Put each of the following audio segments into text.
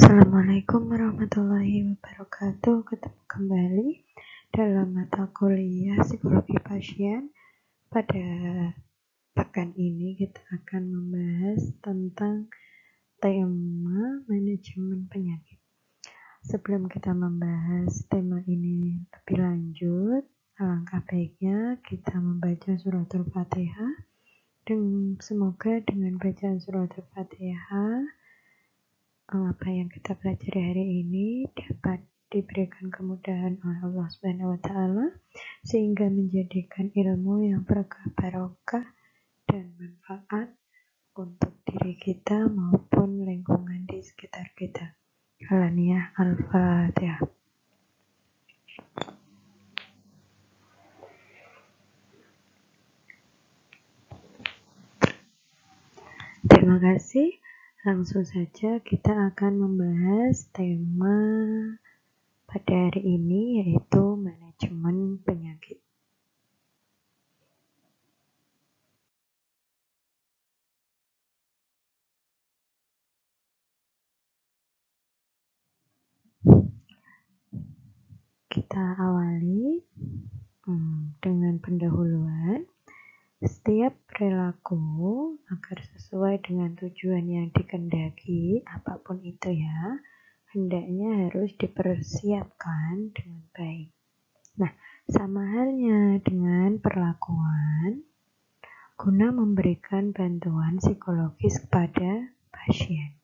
Assalamualaikum warahmatullahi wabarakatuh. Ketemu kembali dalam mata kuliah psikologi pasien. Pada pekan ini kita akan membahas tentang tema manajemen penyakit. Sebelum kita membahas tema ini lebih lanjut, alangkah baiknya kita membaca suratul Fatihah. Dan semoga dengan bacaan suratul Fatihah apa yang kita pelajari hari ini dapat diberikan kemudahan oleh Allah Subhanahu wa Ta'ala, sehingga menjadikan ilmu yang berkah, barokah dan manfaat untuk diri kita maupun lingkungan di sekitar kita. Alaniyah Al-Fatihah. Terima kasih. Langsung saja kita akan membahas tema pada hari ini, yaitu manajemen penyakit. Kita awali dengan pendahuluan. Setiap perilaku agar sesuai dengan tujuan yang dikehendaki, apapun itu ya, hendaknya harus dipersiapkan dengan baik. Nah, sama halnya dengan perlakuan, guna memberikan bantuan psikologis kepada pasien.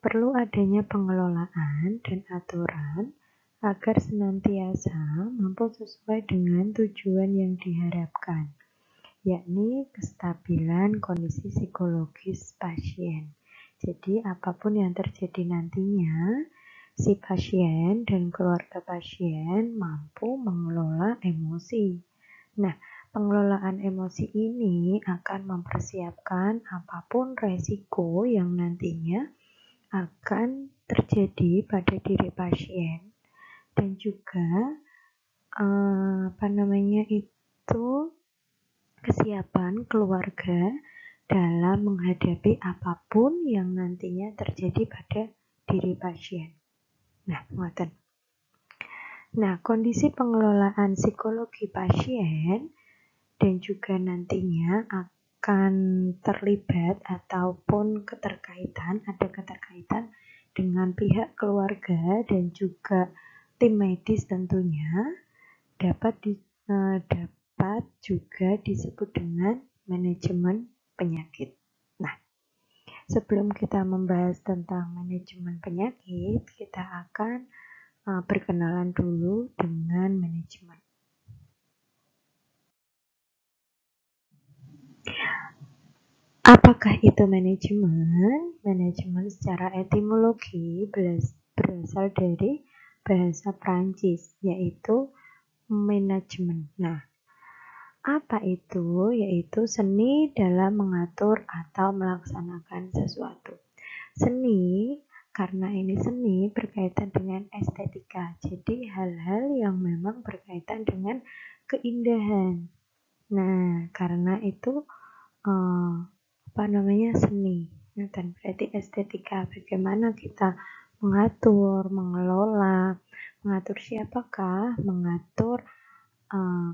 Perlu adanya pengelolaan dan aturan agar senantiasa mampu sesuai dengan tujuan yang diharapkan, yakni kestabilan kondisi psikologis pasien. Jadi apapun yang terjadi nantinya, si pasien dan keluarga pasien mampu mengelola emosi. Nah, pengelolaan emosi ini akan mempersiapkan apapun resiko yang nantinya akan terjadi pada diri pasien, dan juga kesiapan keluarga dalam menghadapi apapun yang nantinya terjadi pada diri pasien. Nah, kondisi pengelolaan psikologi pasien dan juga nantinya akan terlibat ataupun ada keterkaitan dengan pihak keluarga dan juga tim medis tentunya dapat juga disebut dengan manajemen penyakit. Nah, sebelum kita membahas tentang manajemen penyakit, kita akan berkenalan dulu dengan manajemen. Apakah itu manajemen? Manajemen secara etimologi berasal dari bahasa Prancis, yaitu manajemen. Nah, apa itu? Yaitu seni dalam mengatur atau melaksanakan sesuatu. Seni, karena ini seni berkaitan dengan estetika. Jadi hal-hal yang memang berkaitan dengan keindahan. Nah, karena itu seni. Dan berarti estetika, bagaimana kita mengatur, mengelola, mengatur siapakah, mengatur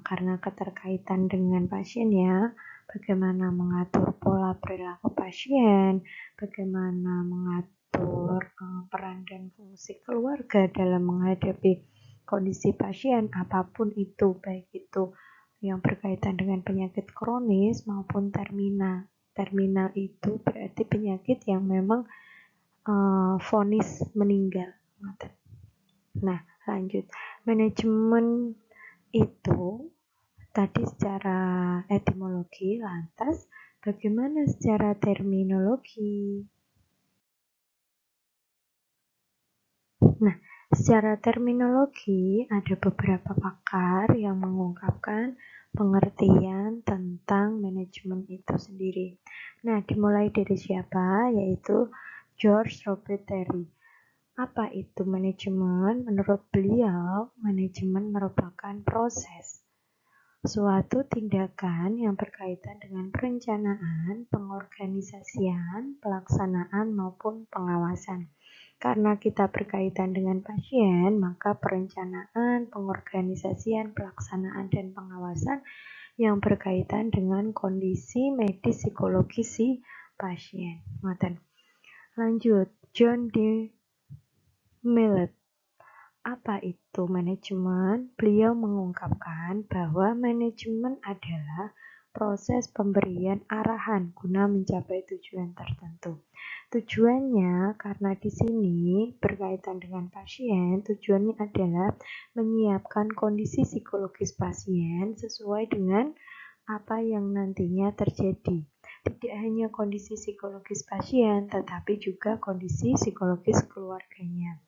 karena keterkaitan dengan pasien ya, bagaimana mengatur pola perilaku pasien, bagaimana mengatur peran dan fungsi keluarga dalam menghadapi kondisi pasien, apapun itu, baik itu yang berkaitan dengan penyakit kronis maupun terminal. Terminal itu berarti penyakit yang memang vonis meninggal. Nah, lanjut. Manajemen itu tadi secara etimologi, lantas bagaimana secara terminologi? Nah, secara terminologi ada beberapa pakar yang mengungkapkan pengertian tentang manajemen itu sendiri. Nah, dimulai dari siapa? Yaitu George Robert Terry. Apa itu manajemen? Menurut beliau, manajemen merupakan proses, suatu tindakan yang berkaitan dengan perencanaan, pengorganisasian, pelaksanaan maupun pengawasan. Karena kita berkaitan dengan pasien, maka perencanaan, pengorganisasian, pelaksanaan, dan pengawasan yang berkaitan dengan kondisi medis psikologis si pasien. Lanjut, John D. Millett. Apa itu manajemen? Beliau mengungkapkan bahwa manajemen adalah proses pemberian arahan guna mencapai tujuan tertentu. Tujuannya karena di sini berkaitan dengan pasien, tujuannya adalah menyiapkan kondisi psikologis pasien sesuai dengan apa yang nantinya terjadi. Tidak hanya kondisi psikologis pasien, tetapi juga kondisi psikologis keluarganya.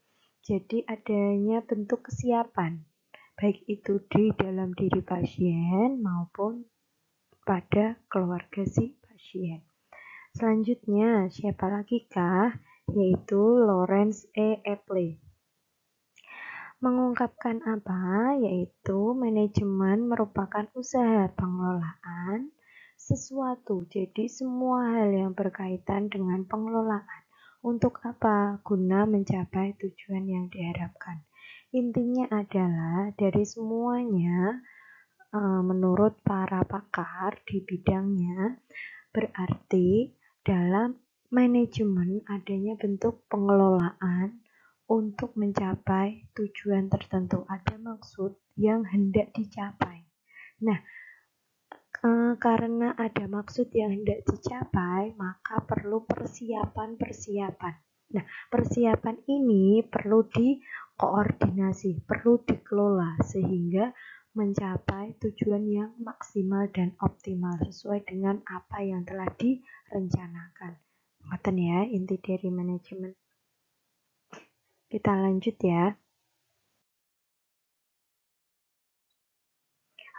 Jadi adanya bentuk kesiapan, baik itu di dalam diri pasien maupun pada keluarga si pasien. Selanjutnya, siapa lagi kah? Yaitu Lawrence E. Epley. Mengungkapkan apa? Yaitu manajemen merupakan usaha pengelolaan sesuatu. Jadi semua hal yang berkaitan dengan pengelolaan. Untuk apa? Guna mencapai tujuan yang diharapkan. Intinya adalah dari semuanya, menurut para pakar di bidangnya, berarti dalam manajemen adanya bentuk pengelolaan untuk mencapai tujuan tertentu. Ada maksud yang hendak dicapai. Nah, karena ada maksud yang hendak dicapai, maka perlu persiapan-persiapan. Nah, persiapan ini perlu dikoordinasi, perlu dikelola sehingga mencapai tujuan yang maksimal dan optimal sesuai dengan apa yang telah direncanakan. Ngoten ya, inti dari manajemen. Kita lanjut ya.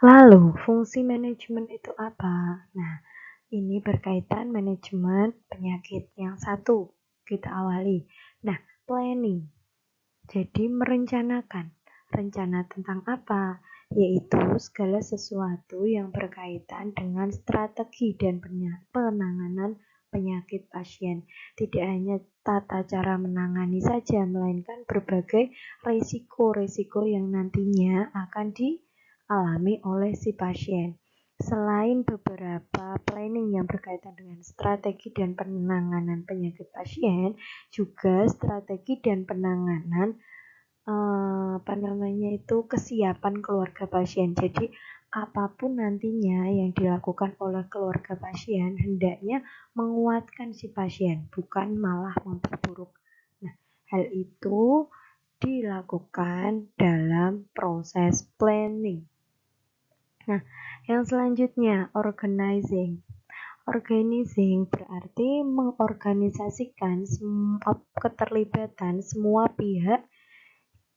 Lalu, fungsi manajemen itu apa? Nah, ini berkaitan manajemen penyakit. Yang satu, kita awali. Nah, planning. Jadi, merencanakan. Rencana tentang apa? Yaitu segala sesuatu yang berkaitan dengan strategi dan penanganan penyakit pasien. Tidak hanya tata cara menangani saja, melainkan berbagai risiko-risiko yang nantinya akan dialami oleh si pasien. Selain beberapa planning yang berkaitan dengan strategi dan penanganan penyakit pasien, juga strategi dan penanganan kesiapan keluarga pasien. Jadi apapun nantinya yang dilakukan oleh keluarga pasien hendaknya menguatkan si pasien, bukan malah memperburuk. Nah, hal itu dilakukan dalam proses planning. Nah, yang selanjutnya, organizing. Organizing berarti mengorganisasikan keterlibatan semua pihak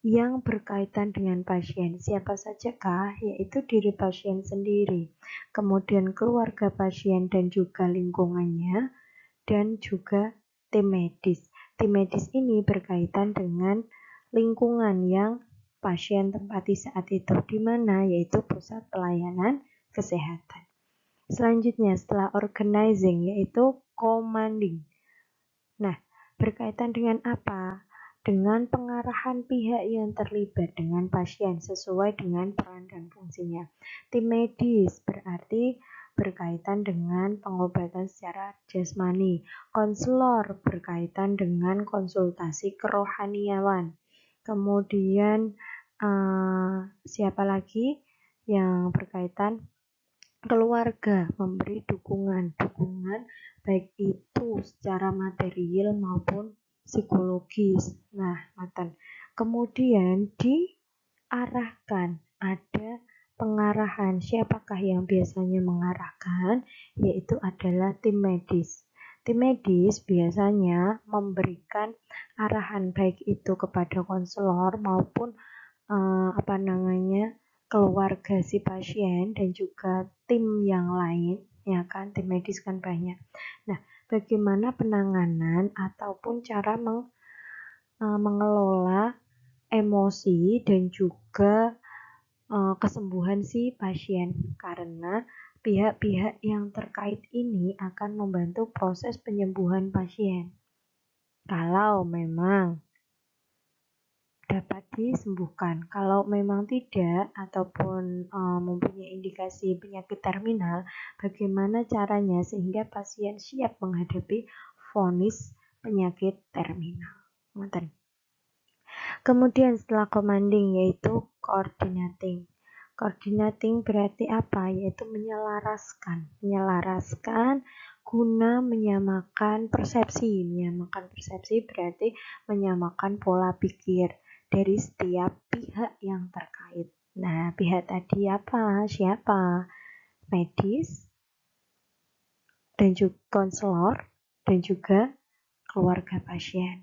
yang berkaitan dengan pasien. Siapa sajakah? Yaitu diri pasien sendiri, kemudian keluarga pasien dan juga lingkungannya, dan juga tim medis. Tim medis ini berkaitan dengan lingkungan yang pasien tempati saat itu, di mana yaitu pusat pelayanan kesehatan. Selanjutnya setelah organizing yaitu commanding. Nah, berkaitan dengan apa? Dengan pengarahan pihak yang terlibat dengan pasien sesuai dengan peran dan fungsinya. Tim medis berarti berkaitan dengan pengobatan secara jasmani. Konselor berkaitan dengan konsultasi kerohaniawan. Kemudian siapa lagi yang berkaitan? Keluarga memberi dukungan baik itu secara material maupun psikologis. Nah, kemudian diarahkan, ada pengarahan. Siapakah yang biasanya mengarahkan? Yaitu adalah tim medis. Tim medis biasanya memberikan arahan baik itu kepada konselor maupun keluarga si pasien dan juga tim yang lain, ya kan, tim medis kan banyak. Nah, bagaimana penanganan ataupun cara mengelola emosi dan juga kesembuhan si pasien, karena pihak-pihak yang terkait ini akan membantu proses penyembuhan pasien. Kalau memang disembuhkan. Kalau memang tidak ataupun mempunyai indikasi penyakit terminal, bagaimana caranya sehingga pasien siap menghadapi vonis penyakit terminal. Kemudian setelah commanding yaitu coordinating. Coordinating berarti apa? Yaitu menyelaraskan guna menyamakan persepsi. Menyamakan persepsi berarti menyamakan pola pikir dari setiap pihak yang terkait. Nah, pihak tadi apa? Siapa? Medis dan juga konselor dan juga keluarga pasien.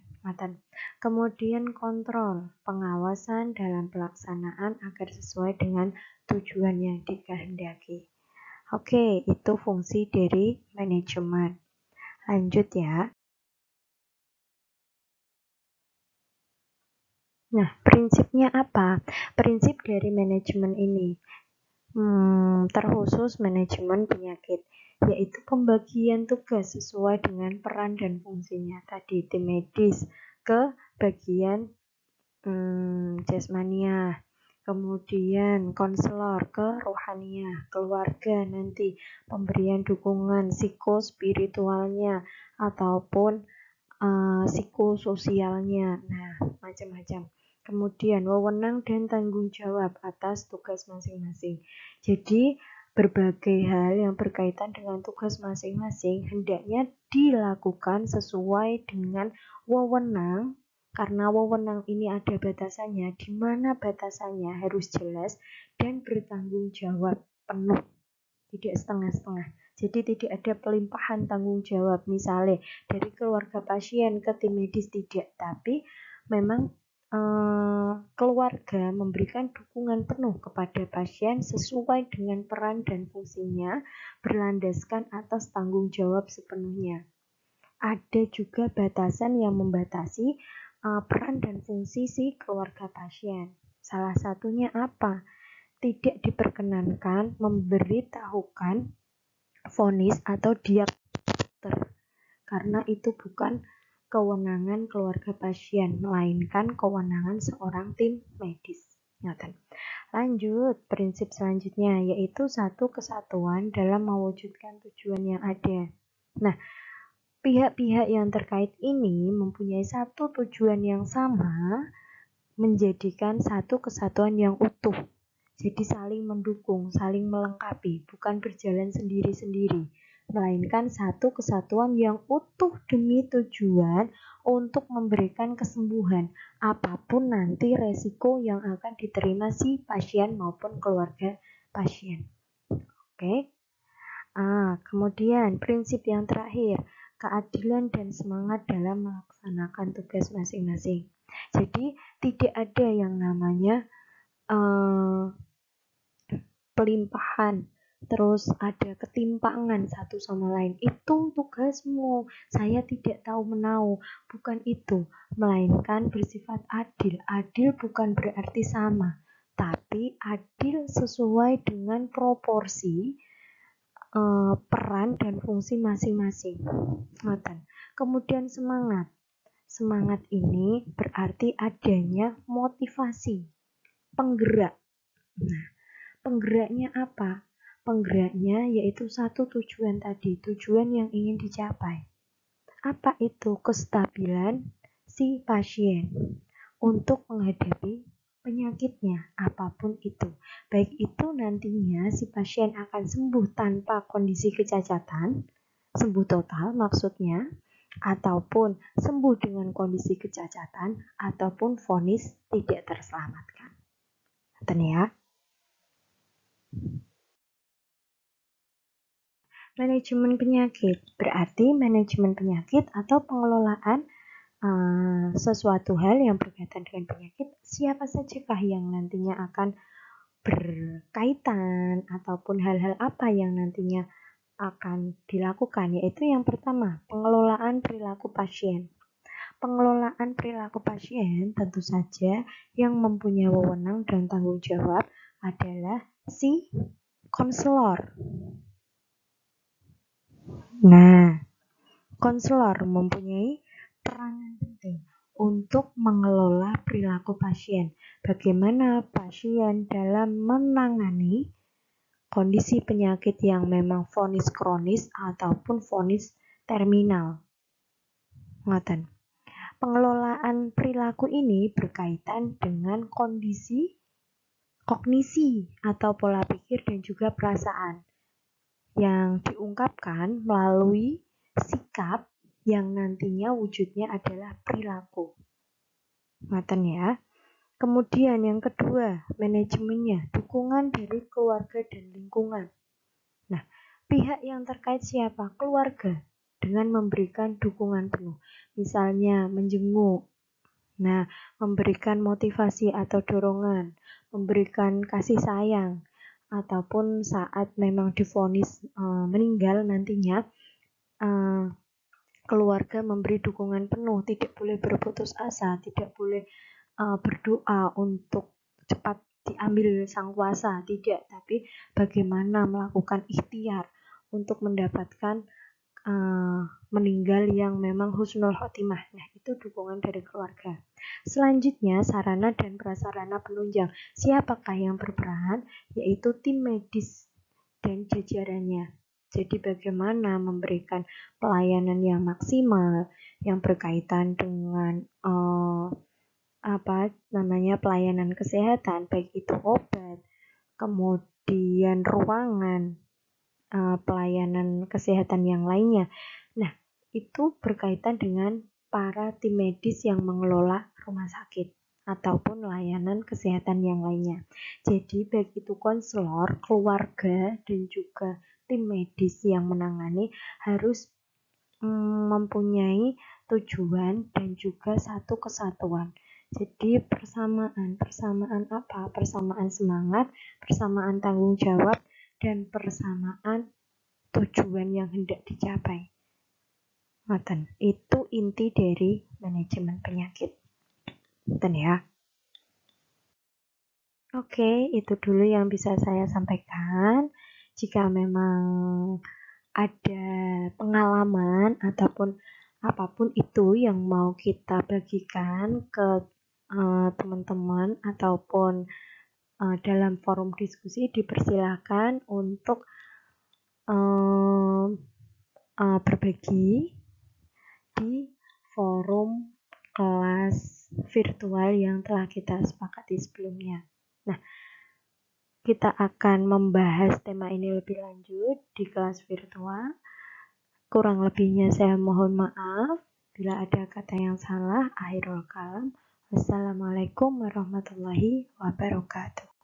Kemudian kontrol, pengawasan dalam pelaksanaan agar sesuai dengan tujuan yang dikehendaki. Oke, itu fungsi dari manajemen. Lanjut ya. Nah, prinsipnya apa? Prinsip dari manajemen ini terkhusus manajemen penyakit, yaitu pembagian tugas sesuai dengan peran dan fungsinya. Tadi tim medis ke bagian jasmania, kemudian konselor ke rohania, keluarga nanti pemberian dukungan psikospiritualnya ataupun psikososialnya. Nah, macam-macam. Kemudian wewenang dan tanggung jawab atas tugas masing-masing. Jadi berbagai hal yang berkaitan dengan tugas masing-masing hendaknya dilakukan sesuai dengan wewenang, karena wewenang ini ada batasannya, di mana batasannya harus jelas dan bertanggung jawab penuh, tidak setengah-setengah. Jadi tidak ada pelimpahan tanggung jawab misalnya dari keluarga pasien ke tim medis, tidak, tapi memang keluarga memberikan dukungan penuh kepada pasien sesuai dengan peran dan fungsinya, berlandaskan atas tanggung jawab sepenuhnya. Ada juga batasan yang membatasi peran dan fungsi si keluarga pasien. Salah satunya apa? Tidak diperkenankan memberitahukan vonis atau diagnosis, karena itu bukan kewenangan keluarga pasien, melainkan kewenangan seorang tim medis. Lanjut, prinsip selanjutnya yaitu satu kesatuan dalam mewujudkan tujuan yang ada. Nah, pihak-pihak yang terkait ini mempunyai satu tujuan yang sama, menjadikan satu kesatuan yang utuh. Jadi saling mendukung, saling melengkapi, bukan berjalan sendiri-sendiri, melainkan satu kesatuan yang utuh demi tujuan untuk memberikan kesembuhan, apapun nanti resiko yang akan diterima si pasien maupun keluarga pasien. Oke. Kemudian prinsip yang terakhir, keadilan dan semangat dalam melaksanakan tugas masing-masing. Jadi tidak ada yang namanya pelimpahan, terus ada ketimpangan satu sama lain. Itu tugasmu, saya tidak tahu menau, bukan itu, melainkan bersifat adil. Adil bukan berarti sama, tapi adil sesuai dengan proporsi peran dan fungsi masing-masing. Kemudian semangat. Semangat ini berarti adanya motivasi, penggerak. Nah, penggeraknya apa? Penggeraknya yaitu satu tujuan tadi, tujuan yang ingin dicapai. Apa itu? Kestabilan si pasien untuk menghadapi penyakitnya, apapun itu. Baik itu nantinya si pasien akan sembuh tanpa kondisi kecacatan, sembuh total maksudnya, ataupun sembuh dengan kondisi kecacatan, ataupun vonis tidak terselamatkan. Ya. Manajemen penyakit berarti manajemen penyakit atau pengelolaan sesuatu hal yang berkaitan dengan penyakit. Siapa sajakah yang nantinya akan berkaitan ataupun hal-hal apa yang nantinya akan dilakukan, yaitu yang pertama, pengelolaan perilaku pasien. Pengelolaan perilaku pasien tentu saja yang mempunyai wewenang dan tanggung jawab adalah si konselor. Nah, konselor mempunyai peranan penting untuk mengelola perilaku pasien. Bagaimana pasien dalam menangani kondisi penyakit yang memang vonis kronis ataupun vonis terminal. Ngoten. Pengelolaan perilaku ini berkaitan dengan kondisi kognisi atau pola pikir dan juga perasaan yang diungkapkan melalui sikap yang nantinya wujudnya adalah perilaku. Ngoten ya. Kemudian yang kedua, manajemennya, dukungan dari keluarga dan lingkungan. Nah, pihak yang terkait siapa? Keluarga, dengan memberikan dukungan penuh. Misalnya menjenguk, nah, memberikan motivasi atau dorongan, memberikan kasih sayang, ataupun saat memang divonis meninggal nantinya, keluarga memberi dukungan penuh, tidak boleh berputus asa, tidak boleh berdoa untuk cepat diambil sang kuasa, tidak, tapi bagaimana melakukan ikhtiar untuk mendapatkan meninggal yang memang husnul khotimah. Nah, itu dukungan dari keluarga. Selanjutnya, sarana dan prasarana penunjang. Siapakah yang berperan? Yaitu tim medis dan jajarannya. Jadi bagaimana memberikan pelayanan yang maksimal, yang berkaitan dengan pelayanan kesehatan, baik itu obat, kemudian ruangan, pelayanan kesehatan yang lainnya. Nah, itu berkaitan dengan para tim medis yang mengelola rumah sakit ataupun layanan kesehatan yang lainnya. Jadi baik itu konselor, keluarga, dan juga tim medis yang menangani harus mempunyai tujuan dan juga satu kesatuan. Jadi persamaan apa? Persamaan semangat, persamaan tanggung jawab, dan persamaan tujuan yang hendak dicapai. Ngoten, itu inti dari manajemen penyakit. Ngoten ya. Oke, itu dulu yang bisa saya sampaikan. Jika memang ada pengalaman ataupun apapun itu yang mau kita bagikan ke teman-teman ataupun dalam forum diskusi, dipersilakan untuk berbagi di forum kelas virtual yang telah kita sepakati sebelumnya. Nah, kita akan membahas tema ini lebih lanjut di kelas virtual. Kurang lebihnya saya mohon maaf. Bila ada kata yang salah, akhirul kalam. Wassalamualaikum warahmatullahi wabarakatuh.